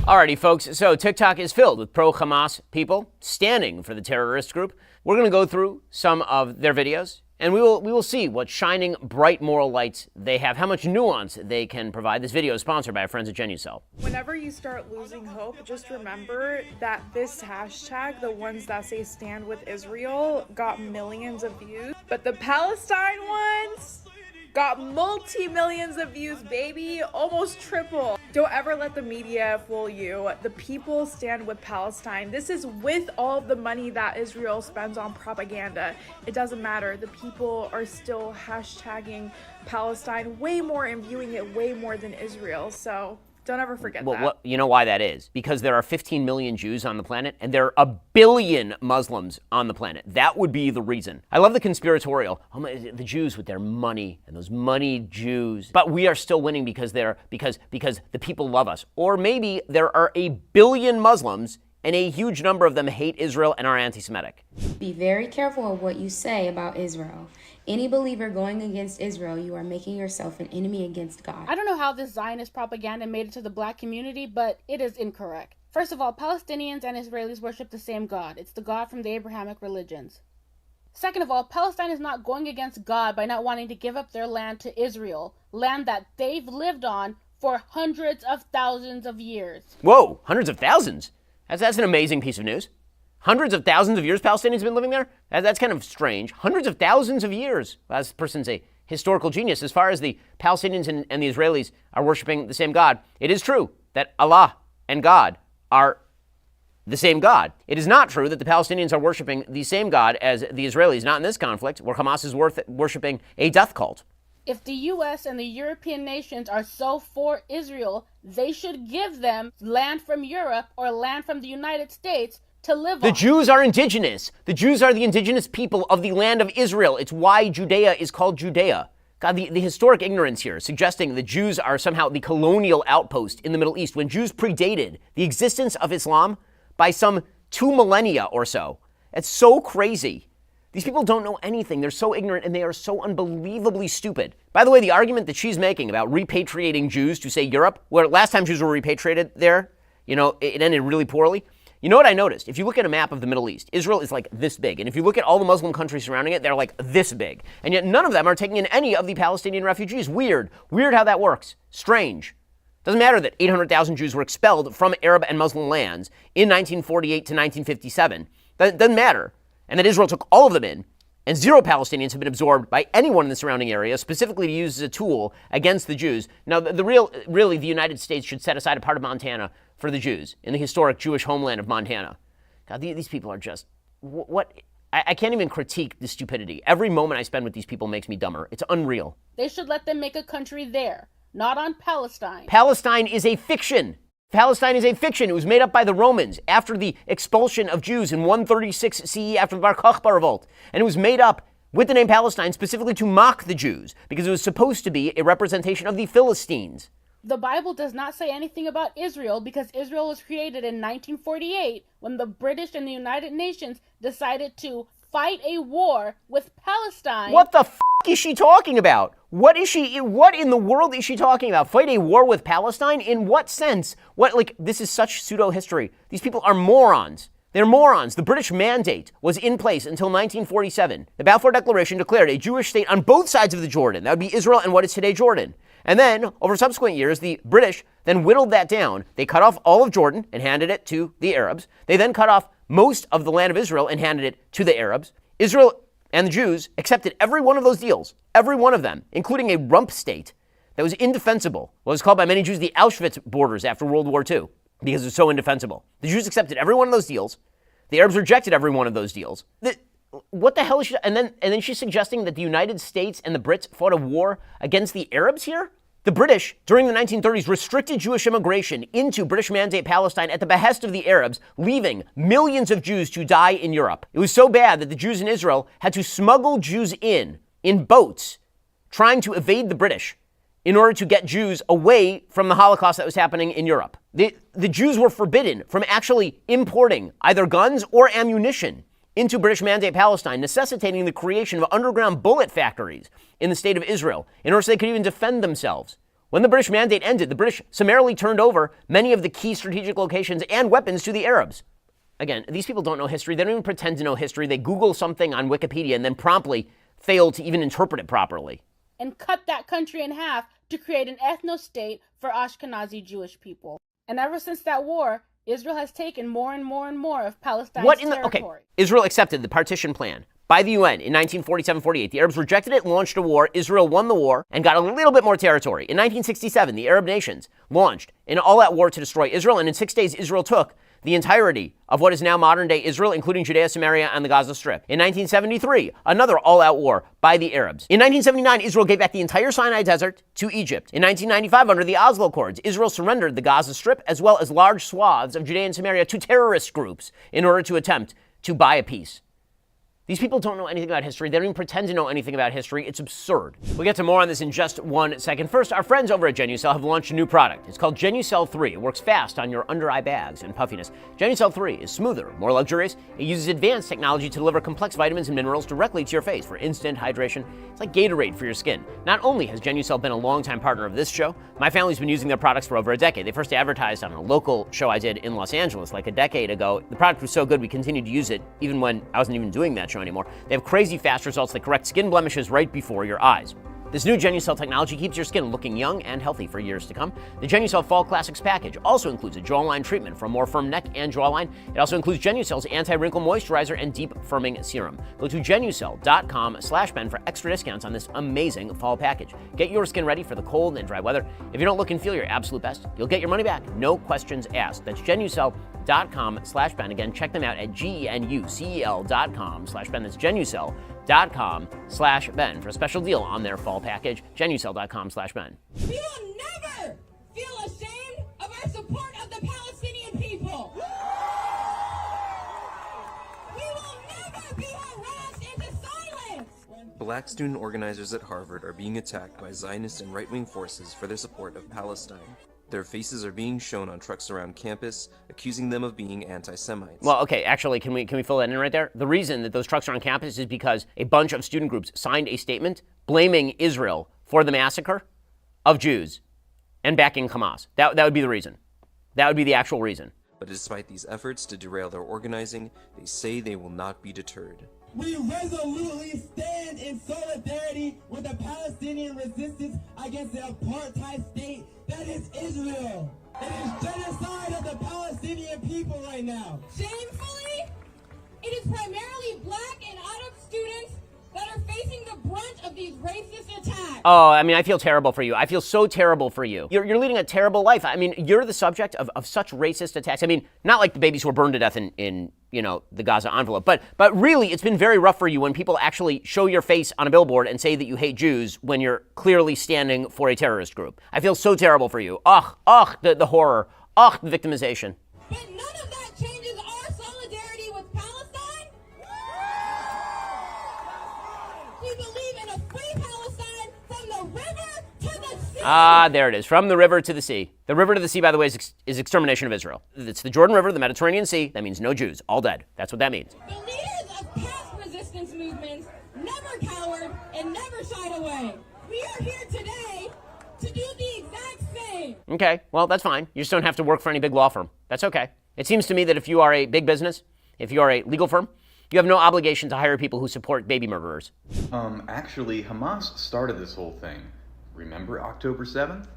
Alrighty, folks, so TikTok is filled with pro-Hamas people standing for the terrorist group. We're going to go through some of their videos, and we will see what shining, bright moral lights they have, how much nuance they can provide. This video is sponsored by our friends at Genucel. Whenever you start losing hope, just remember that this hashtag, the ones that say stand with Israel, got millions of views, but the Palestine ones got multi-millions of views, baby, almost triple. Don't ever let the media fool you. The people stand with Palestine. This is with all of the money that Israel spends on propaganda. It doesn't matter. The people are still hashtagging Palestine way more and viewing it way more than Israel. So don't ever forget that. You know why that is? Because there are 15 million Jews on the planet, and there are a billion Muslims on the planet. That would be the reason. I love the conspiratorial. Oh my, the Jews with their money and those moneyed Jews. But we are still winning because the people love us. Or maybe there are a billion Muslims and a huge number of them hate Israel and are anti-Semitic. Be very careful of what you say about Israel. Any believer going against Israel, you are making yourself an enemy against God. I don't know how this Zionist propaganda made it to the black community, but it is incorrect. First of all, Palestinians and Israelis worship the same God. It's the God from the Abrahamic religions. Second of all, Palestine is not going against God by not wanting to give up their land to Israel, land that they've lived on for hundreds of thousands of years. Whoa, hundreds of thousands? That's an amazing piece of news. Hundreds of thousands of years Palestinians have been living there? That's kind of strange. Hundreds of thousands of years. Well, this person's a historical genius. As far as the Palestinians and the Israelis are worshiping the same God, it is true that Allah and God are the same God. It is not true that the Palestinians are worshiping the same God as the Israelis, not in this conflict, where Hamas is worshiping a death cult. If the U.S. and the European nations are so for Israel, they should give them land from Europe or land from the United States to live on. The Jews are indigenous. The Jews are the indigenous people of the land of Israel. It's why Judea is called Judea. God, the historic ignorance here, suggesting the Jews are somehow the colonial outpost in the Middle East, when Jews predated the existence of Islam by some 2 millennia or so. It's so crazy. These people don't know anything. They're so ignorant, and they are so unbelievably stupid. By the way, the argument that she's making about repatriating Jews to, say, Europe, where last time Jews were repatriated there, it ended really poorly. You know what I noticed? If you look at a map of the Middle East, Israel is like this big. And if you look at all the Muslim countries surrounding it, they're like this big. And yet none of them are taking in any of the Palestinian refugees. Weird. Weird how that works. Strange. Doesn't matter that 800,000 Jews were expelled from Arab and Muslim lands in 1948 to 1957. That doesn't matter. And that Israel took all of them in, and 0 Palestinians have been absorbed by anyone in the surrounding area, specifically to use as a tool against the Jews. Now, really, the United States should set aside a part of Montana for the Jews, in the historic Jewish homeland of Montana. God, these people are just, what? I can't even critique the stupidity. Every moment I spend with these people makes me dumber. It's unreal. They should let them make a country there, not on Palestine. Palestine is a fiction. Palestine is a fiction. It was made up by the Romans after the expulsion of Jews in 136 CE after the Bar Kokhba revolt. And it was made up with the name Palestine specifically to mock the Jews, because it was supposed to be a representation of the Philistines. The Bible does not say anything about Israel, because Israel was created in 1948 when the British and the United Nations decided to fight a war with Palestine. What the f*** is she talking about? What in the world is she talking about? Fight a war with Palestine? In what sense? This is such pseudo-history. These people are morons. They're morons. The British mandate was in place until 1947. The Balfour Declaration declared a Jewish state on both sides of the Jordan. That would be Israel and what is today Jordan. And then, over subsequent years, the British then whittled that down. They cut off all of Jordan and handed it to the Arabs. They then cut off most of the land of Israel and handed it to the Arabs. Israel and the Jews accepted every one of those deals, every one of them, including a rump state that was indefensible. What was called by many Jews the Auschwitz borders after World War II, because it was so indefensible. The Jews accepted every one of those deals. The Arabs rejected every one of those deals. What the hell is she? And then she's suggesting that the United States and the Brits fought a war against the Arabs here? The British, during the 1930s, restricted Jewish immigration into British Mandate Palestine at the behest of the Arabs, leaving millions of Jews to die in Europe. It was so bad that the Jews in Israel had to smuggle Jews in boats, trying to evade the British in order to get Jews away from the Holocaust that was happening in Europe. The Jews were forbidden from actually importing either guns or ammunition into British Mandate Palestine, necessitating the creation of underground bullet factories in the state of Israel in order so they could even defend themselves. When the British mandate ended, the British summarily turned over many of the key strategic locations and weapons to the Arabs. Again, these people don't know history. They don't even pretend to know history. They Google something on Wikipedia and then promptly fail to even interpret it properly. And cut that country in half to create an ethno-state for Ashkenazi Jewish people. And ever since that war, Israel has taken more and more and more of Palestine's territory. Okay, Israel accepted the partition plan by the UN in 1947-48. The Arabs rejected it, launched a war. Israel won the war and got a little bit more territory. In 1967, the Arab nations launched an all-out war to destroy Israel, and in 6 days, Israel took the entirety of what is now modern-day Israel, including Judea, Samaria, and the Gaza Strip. In 1973, another all-out war by the Arabs. In 1979, Israel gave back the entire Sinai Desert to Egypt. In 1995, under the Oslo Accords, Israel surrendered the Gaza Strip as well as large swaths of Judea and Samaria to terrorist groups in order to attempt to buy a peace. These people don't know anything about history. They don't even pretend to know anything about history. It's absurd. We'll get to more on this in just 1 second. First, our friends over at Genucel have launched a new product. It's called Genucel 3. It works fast on your under-eye bags and puffiness. Genucel 3 is smoother, more luxurious. It uses advanced technology to deliver complex vitamins and minerals directly to your face for instant hydration. It's like Gatorade for your skin. Not only has Genucel been a longtime partner of this show, my family's been using their products for over a decade. They first advertised on a local show I did in Los Angeles like a decade ago. The product was so good we continued to use it even when I wasn't even doing that show anymore. They have crazy fast results that correct skin blemishes right before your eyes. This new Genucel technology keeps your skin looking young and healthy for years to come. The Genucel Fall Classics package also includes a jawline treatment for a more firm neck and jawline. It also includes Genucel's anti-wrinkle moisturizer and deep firming serum. Go to Genucel.com/Ben for extra discounts on this amazing fall package. Get your skin ready for the cold and dry weather. If you don't look and feel your absolute best, you'll get your money back. No questions asked. That's Genucel.com/Ben. Again, check them out at GENUCEL.com/Ben. That's Genucel.com/Ben for a special deal on their fall package. Genucel.com/Ben. We will never feel ashamed of our support of the Palestinian people. We will never be harassed into silence. Black student organizers at Harvard are being attacked by Zionist and right-wing forces for their support of Palestine. Their faces are being shown on trucks around campus, accusing them of being anti-Semites. Well, okay, actually, can we fill that in right there? The reason that those trucks are on campus is because a bunch of student groups signed a statement blaming Israel for the massacre of Jews and backing Hamas. That would be the reason. That would be the actual reason. But despite these efforts to derail their organizing, they say they will not be deterred. We resolutely stand in solidarity with the Palestinian resistance against the apartheid state that is Israel. It is genocide of the Palestinian people right now. Shamefully, it is primarily black and Arab students that are facing the brunt of these racist attacks. Oh, I mean, I feel terrible for you. I feel so terrible for you. You're leading a terrible life. I mean, you're the subject of such racist attacks. I mean, not like the babies who were burned to death in the Gaza envelope, but really, it's been very rough for you when people actually show your face on a billboard and say that you hate Jews when you're clearly standing for a terrorist group. I feel so terrible for you. Ugh, the horror. Ugh, the victimization. But none of that changes our solidarity with Palestine. We believe in a free Palestine from the river to the sea. Ah, there it is. From the river to the sea. The river to the sea, by the way, is extermination of Israel. It's the Jordan River, the Mediterranean Sea. That means no Jews, all dead. That's what that means. The leaders of past resistance movements never cowered and never shied away. We are here today to do the exact same. Okay, well, that's fine. You just don't have to work for any big law firm. That's okay. It seems to me that if you are a big business, if you are a legal firm, you have no obligation to hire people who support baby murderers. Actually, Hamas started this whole thing. Remember October 7th?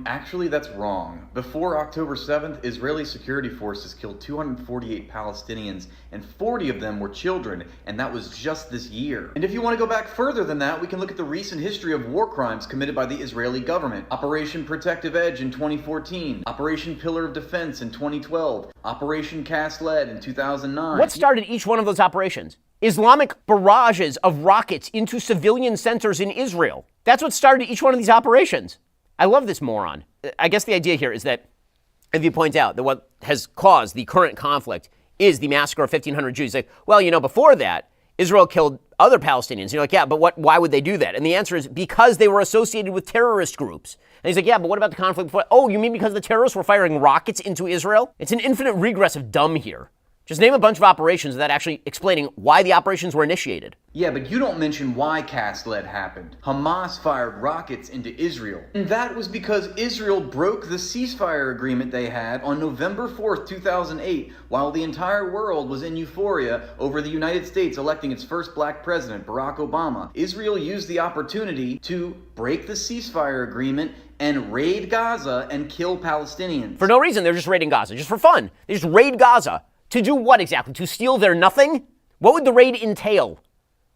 Actually, that's wrong. Before October 7th, Israeli security forces killed 248 Palestinians, and 40 of them were children, and that was just this year. And if you want to go back further than that, we can look at the recent history of war crimes committed by the Israeli government. Operation Protective Edge in 2014, Operation Pillar of Defense in 2012, Operation Cast Lead in 2009. What started each one of those operations? Islamic barrages of rockets into civilian centers in Israel. That's what started each one of these operations. I love this moron. I guess the idea here is that if you point out that what has caused the current conflict is the massacre of 1,500 Jews, like, well, before that, Israel killed other Palestinians. And you're like, yeah, but why would they do that? And the answer is because they were associated with terrorist groups. And he's like, yeah, but what about the conflict before? Oh, you mean because the terrorists were firing rockets into Israel? It's an infinite regress of dumb here. Just name a bunch of operations without actually explaining why the operations were initiated. Yeah, but you don't mention why cast-lead happened. Hamas fired rockets into Israel. And that was because Israel broke the ceasefire agreement they had on November 4th, 2008, while the entire world was in euphoria over the United States electing its first black president, Barack Obama. Israel used the opportunity to break the ceasefire agreement and raid Gaza and kill Palestinians. For no reason, they're just raiding Gaza, just for fun. They just raid Gaza. To do what exactly? To steal their nothing? What would the raid entail?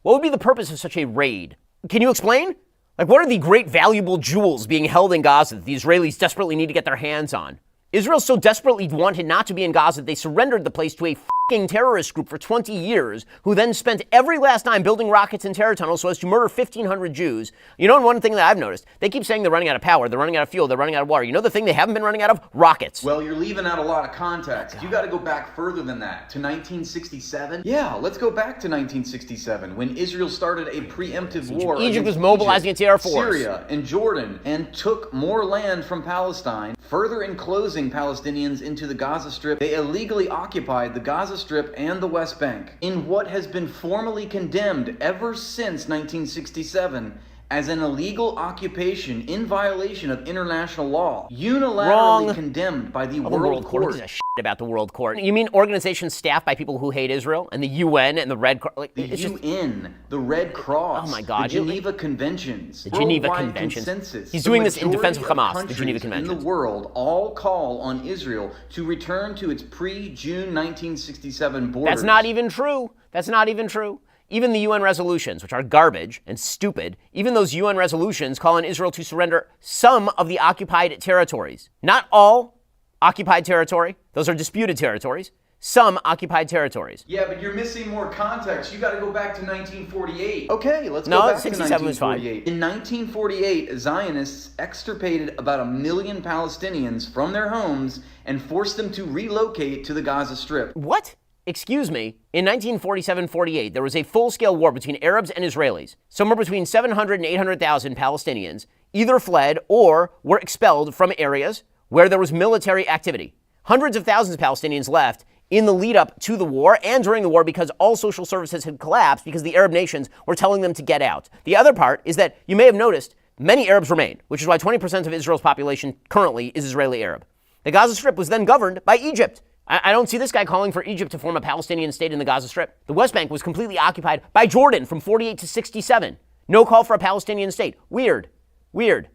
What would be the purpose of such a raid? Can you explain? Like, what are the great valuable jewels being held in Gaza that the Israelis desperately need to get their hands on? Israel so desperately wanted not to be in Gaza that they surrendered the place to a fucking terrorist group for 20 years, who then spent every last dime building rockets and terror tunnels so as to murder 1,500 Jews. You know, one thing that I've noticed, they keep saying they're running out of power, they're running out of fuel, they're running out of water. You know the thing they haven't been running out of? Rockets. Well, you're leaving out a lot of context. You got to go back further than that. To 1967? Yeah, let's go back to 1967, when Israel started a preemptive war. Egypt was mobilizing its air force. Syria and Jordan, and took more land from Palestine, further enclosing Palestinians into the Gaza Strip. They illegally occupied the Gaza Strip and the West Bank in what has been formally condemned ever since 1967 as an illegal occupation in violation of international law, unilaterally condemned by the World Court. Who gives a shit about the World Court? You mean organizations staffed by people who hate Israel, and the UN and the Red Cross? Like, the UN, the Red Cross, oh my God, the Geneva Conventions, the Geneva Conventions. Consensus. He's doing this in defense of Hamas, the Geneva Conventions. In the world all call on Israel to return to its pre-June 1967 borders. That's not even true. That's not even true. Even the UN resolutions, which are garbage and stupid, even those UN resolutions call on Israel to surrender some of the occupied territories. Not all occupied territory. Those are disputed territories. Some occupied territories. Yeah, but you're missing more context. You got to go back to 1948. Okay, let's go back to 1948. In 1948, Zionists extirpated about 1 million Palestinians from their homes and forced them to relocate to the Gaza Strip. What? Excuse me, in 1947-48, there was a full-scale war between Arabs and Israelis. Somewhere between 700 and 800,000 Palestinians either fled or were expelled from areas where there was military activity. Hundreds of thousands of Palestinians left in the lead-up to the war and during the war because all social services had collapsed because the Arab nations were telling them to get out. The other part is that you may have noticed many Arabs remained, which is why 20% of Israel's population currently is Israeli Arab. The Gaza Strip was then governed by Egypt. I don't see this guy calling for Egypt to form a Palestinian state in the Gaza Strip. The West Bank was completely occupied by Jordan from 48 to 67. No call for a Palestinian state. Weird. Weird.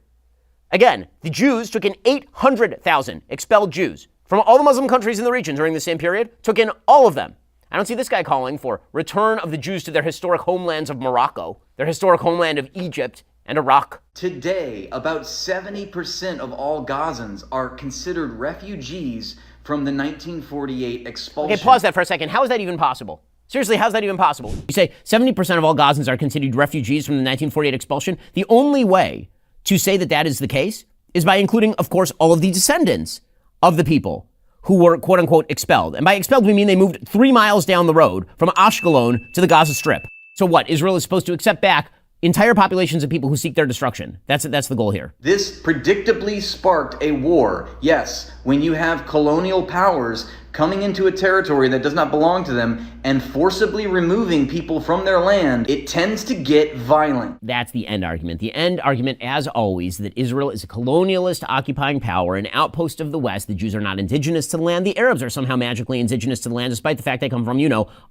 Again, the Jews took in 800,000 expelled Jews from all the Muslim countries in the region during the same period, took in all of them. I don't see this guy calling for return of the Jews to their historic homelands of Morocco, their historic homeland of Egypt and Iraq. Today, about 70% of all Gazans are considered refugees from the 1948 expulsion. Okay, pause that for a second. How is that even possible? Seriously, how's that even possible? You say 70% of all Gazans are considered refugees from the 1948 expulsion. The only way to say that that is the case is by including, of course, all of the descendants of the people who were, quote unquote, expelled. And by expelled, we mean they moved 3 miles down the road from Ashkelon to the Gaza Strip. So what? Israel is supposed to accept back entire populations of people who seek their destruction. That's the goal here. This predictably sparked a war. Yes, when you have colonial powers coming into a territory that does not belong to them and forcibly removing people from their land, it tends to get violent. That's the end argument. The end argument, as always, that Israel is a colonialist occupying power, an outpost of the West. The Jews are not indigenous to the land. The Arabs are somehow magically indigenous to the land, despite the fact they come from,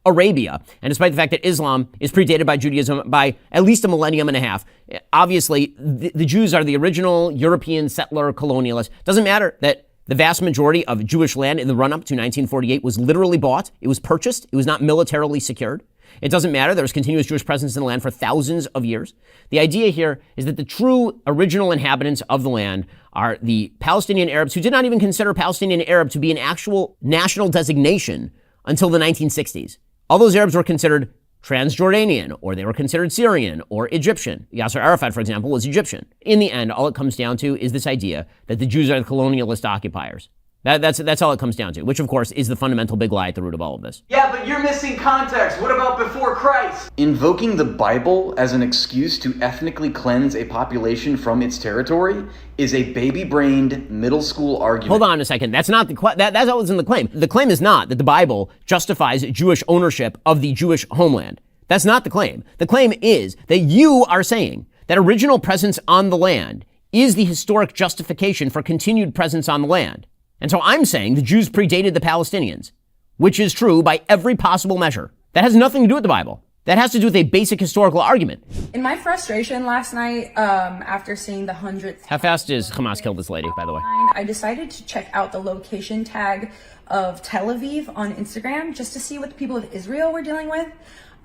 Arabia. And despite the fact that Islam is predated by Judaism by at least a millennium and a half. Obviously, the Jews are the original European settler colonialists. Doesn't matter that the vast majority of Jewish land in the run-up to 1948 was literally bought. It was purchased. It was not militarily secured. It doesn't matter. There was continuous Jewish presence in the land for thousands of years. The idea here is that the true original inhabitants of the land are the Palestinian Arabs, who did not even consider Palestinian Arab to be an actual national designation until the 1960s. All those Arabs were considered Transjordanian, or they were considered Syrian or Egyptian. Yasser Arafat, for example, was Egyptian. In the end, all it comes down to is this idea that the Jews are the colonialist occupiers. That's all it comes down to, which of course is the fundamental big lie at the root of all of this. Yeah, but you're missing context. What about before Christ? Invoking the Bible as an excuse to ethnically cleanse a population from its territory is a baby-brained middle school argument. Hold on a second. That's not that's what was in the claim. The claim is not that the Bible justifies Jewish ownership of the Jewish homeland. That's not the claim. The claim is that you are saying that original presence on the land is the historic justification for continued presence on the land. And so I'm saying the Jews predated the Palestinians, which is true by every possible measure. That has nothing to do with the Bible. That has to do with a basic historical argument. In my frustration last night, after seeing the 100th... How fast is Hamas killed this lady, by the way? I decided to check out the location tag of Tel Aviv on Instagram just to see what the people of Israel were dealing with.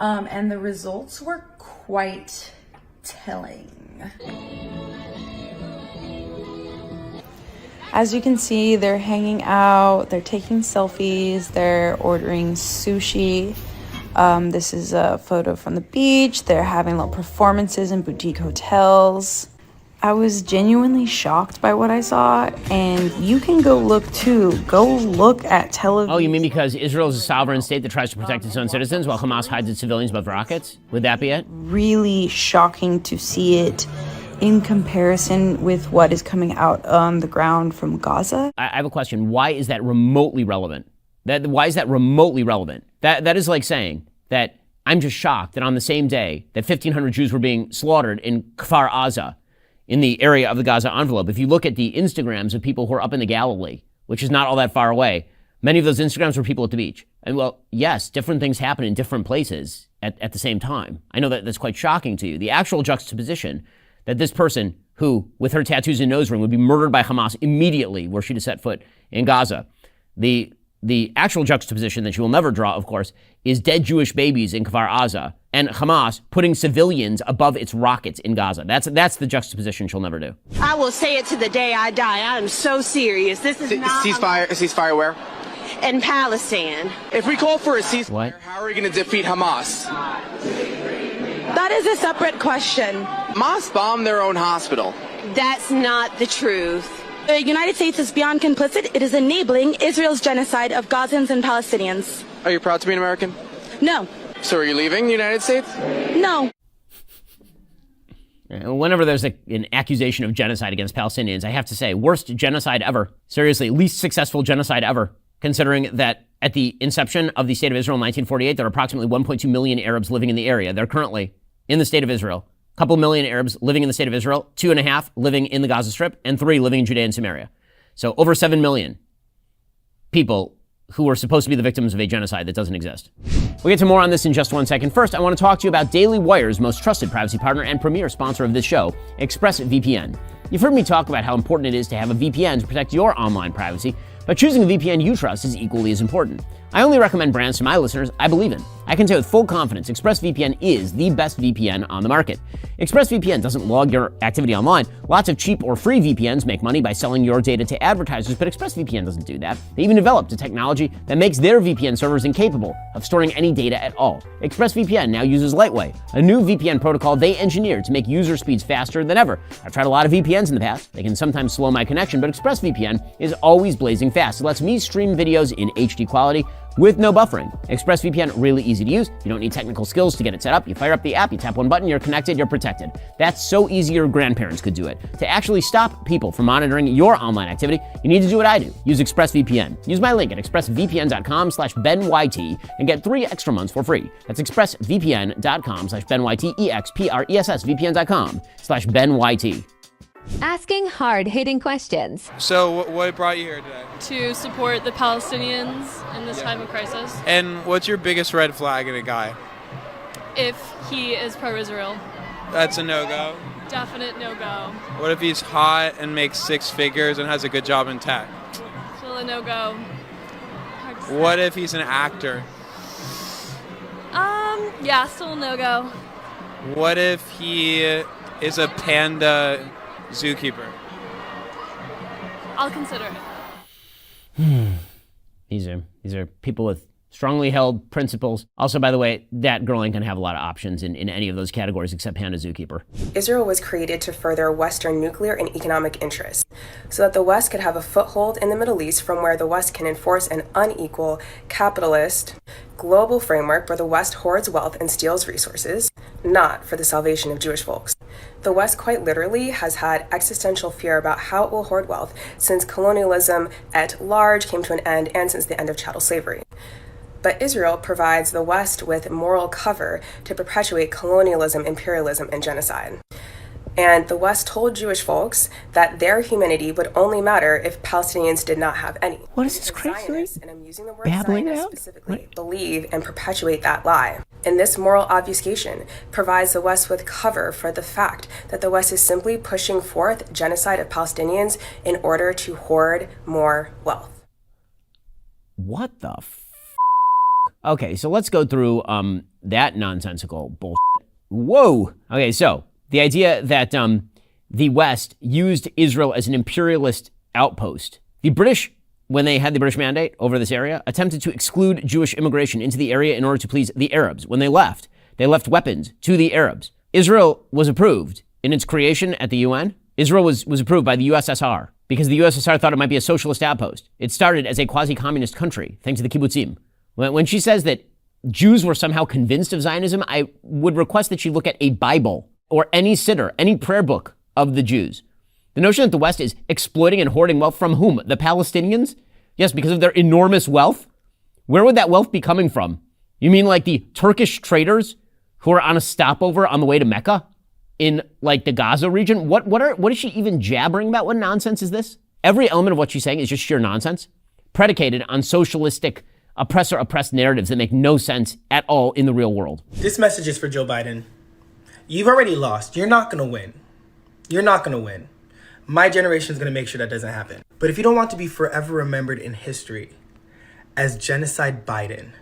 And the results were quite telling. As you can see, they're hanging out, they're taking selfies, they're ordering sushi. This is a photo from the beach. They're having little performances in boutique hotels. I was genuinely shocked by what I saw, and you can go look too. Go look at Tel Aviv. Oh, you mean because Israel is a sovereign state that tries to protect its own citizens while Hamas hides its civilians above rockets? Would that be it? Really shocking to see it in comparison with what is coming out on the ground from Gaza. I have a question. Why is that remotely relevant? Why is that remotely relevant? That is like saying that I'm just shocked that on the same day that 1,500 Jews were being slaughtered in Kfar Aza, in the area of the Gaza envelope, if you look at the Instagrams of people who are up in the Galilee, which is not all that far away, many of those Instagrams were people at the beach. And well, yes, different things happen in different places at the same time. I know that that's quite shocking to you. The actual juxtaposition that this person who, with her tattoos and nose ring, would be murdered by Hamas immediately were she to set foot in Gaza. The actual juxtaposition that you will never draw, of course, is dead Jewish babies in Kfar Aza and Hamas putting civilians above its rockets in Gaza. That's the juxtaposition she'll never do. I will say it to the day I die. I am so serious. This is not Ceasefire where? in Palestine. If we call for a ceasefire, What? how are we going to defeat Hamas? That is a separate question. Hamas bombed their own hospital. That's not the truth. The United States is beyond complicit. It is enabling Israel's genocide of Gazans and Palestinians. Are you proud to be an American? No. So are you leaving the United States? No. Whenever there's an accusation of genocide against Palestinians, I have to say, worst genocide ever. Seriously, least successful genocide ever, considering that at the inception of the State of Israel in 1948, there were approximately 1.2 million Arabs living in the area. They're currently in the State of Israel. A couple million Arabs living in the State of Israel, 2.5 living in the Gaza Strip, and 3 living in Judea and Samaria. So over 7 million people who are supposed to be the victims of a genocide that doesn't exist. We'll get to more on this in just 1 second. First, I want to talk to you about Daily Wire's most trusted privacy partner and premier sponsor of this show, ExpressVPN. You've heard me talk about how important it is to have a VPN to protect your online privacy, but choosing a VPN you trust is equally as important. I only recommend brands to my listeners I believe in. I can say with full confidence, ExpressVPN is the best VPN on the market. ExpressVPN doesn't log your activity online. Lots of cheap or free VPNs make money by selling your data to advertisers, but ExpressVPN doesn't do that. They even developed a technology that makes their VPN servers incapable of storing any data at all. ExpressVPN now uses Lightway, a new VPN protocol they engineered to make user speeds faster than ever. I've tried a lot of VPNs in the past. They can sometimes slow my connection, but ExpressVPN is always blazing fast. It lets me stream videos in HD quality with no buffering. ExpressVPN, really easy to use. You don't need technical skills to get it set up. You fire up the app, you tap one button, you're connected, you're protected. That's so easy your grandparents could do it. To actually stop people from monitoring your online activity, you need to do what I do. Use ExpressVPN. Use my link at expressvpn.com/BenYT and get 3 extra months for free. That's expressvpn.com/BenYT, expressvpn.com/BenYT. Asking hard-hitting questions. So what brought you here today? To support the Palestinians in this time of crisis. And what's your biggest red flag in a guy? If he is pro-Israel. That's a no-go? Definite no-go. What if he's hot and makes 6 figures and has a good job in tech? Still a no-go. What if he's an actor? Yeah, still a no-go. What if he is a panda zookeeper? I'll consider it. These are people with strongly held principles. Also, by the way, that girl ain't gonna have a lot of options in any of those categories except Hannah Zookeeper. Israel was created to further Western nuclear and economic interests, so that the West could have a foothold in the Middle East from where the West can enforce an unequal, capitalist, global framework where the West hoards wealth and steals resources, not for the salvation of Jewish folks. The West quite literally has had existential fear about how it will hoard wealth since colonialism at large came to an end and since the end of chattel slavery. But Israel provides the West with moral cover to perpetuate colonialism, imperialism, and genocide. And the West told Jewish folks that their humanity would only matter if Palestinians did not have any. What is this crazy? Zionists, and I'm using the word babbling Zionist out? specifically, believe and perpetuate that lie. And this moral obfuscation provides the West with cover for the fact that the West is simply pushing forth genocide of Palestinians in order to hoard more wealth. What the Okay, so let's go through that nonsensical bullshit. Whoa! Okay, so the idea that the West used Israel as an imperialist outpost. The British, when they had the British Mandate over this area, attempted to exclude Jewish immigration into the area in order to please the Arabs. When they left weapons to the Arabs. Israel was approved in its creation at the UN. Israel was approved by the USSR because the USSR thought it might be a socialist outpost. It started as a quasi-communist country, thanks to the kibbutzim. When she says that Jews were somehow convinced of Zionism, I would request that she look at a Bible or any siddur, any prayer book of the Jews. The notion that the West is exploiting and hoarding wealth from whom? The Palestinians? Yes, because of their enormous wealth? Where would that wealth be coming from? You mean like the Turkish traders who are on a stopover on the way to Mecca in like the Gaza region? What is she even jabbering about? What nonsense is this? Every element of what she's saying is just sheer nonsense, predicated on socialistic oppressor-oppressed narratives that make no sense at all in the real world. This message is for Joe Biden. You've already lost. You're not going to win. You're not going to win. My generation is going to make sure that doesn't happen. But if you don't want to be forever remembered in history as genocide Biden,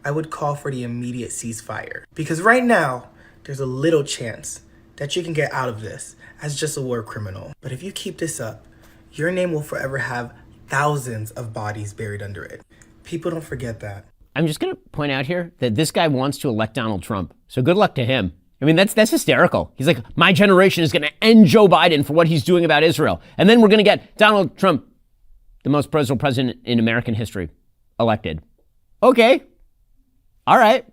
I would call for the immediate ceasefire. Because right now, there's a little chance that you can get out of this as just a war criminal. But if you keep this up, your name will forever have thousands of bodies buried under it. People don't forget that. I'm just going to point out here that this guy wants to elect Donald Trump. So good luck to him. I mean, that's hysterical. He's like, my generation is going to end Joe Biden for what he's doing about Israel. And then we're going to get Donald Trump, the most pro-Israel president in American history, elected. Okay. All right.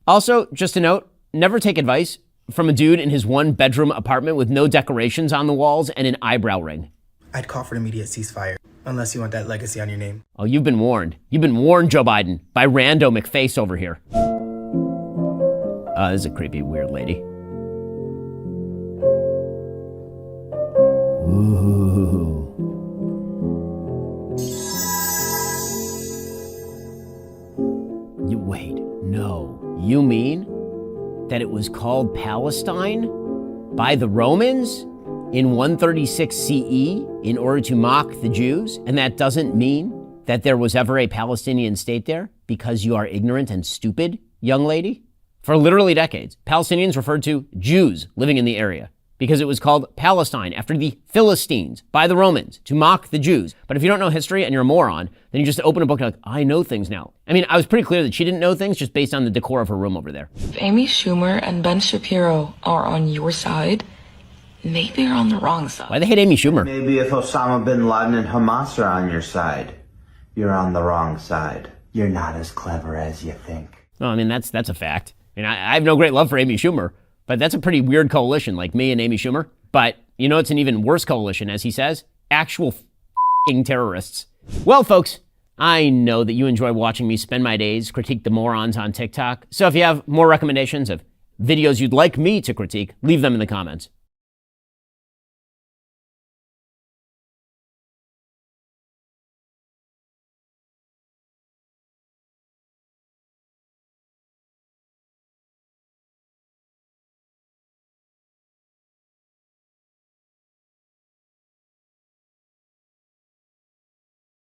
Also, just a note, never take advice from a dude in his one-bedroom apartment with no decorations on the walls and an eyebrow ring. I'd call for an immediate ceasefire. Unless you want that legacy on your name. Oh, you've been warned. You've been warned, Joe Biden, by Rando McFace over here. This is a creepy, weird lady. Ooh. Wait, no. You mean that it was called Palestine by the Romans in 136 CE in order to mock the Jews, and that doesn't mean that there was ever a Palestinian state there because you are ignorant and stupid, young lady? For literally decades, Palestinians referred to Jews living in the area because it was called Palestine after the Philistines by the Romans to mock the Jews. But if you don't know history and you're a moron, then you just open a book and you're like, I know things now. I mean, I was pretty clear that she didn't know things just based on the decor of her room over there. If Amy Schumer and Ben Shapiro are on your side, maybe you're on the wrong side. Why they hate Amy Schumer? Maybe if Osama bin Laden and Hamas are on your side, you're on the wrong side. You're not as clever as you think. Well, I mean, that's a fact. I mean, I have no great love for Amy Schumer, but that's a pretty weird coalition, like me and Amy Schumer. But you know, it's an even worse coalition, as he says, actual f***ing terrorists. Well, folks, I know that you enjoy watching me spend my days critique the morons on TikTok. So if you have more recommendations of videos you'd like me to critique, leave them in the comments.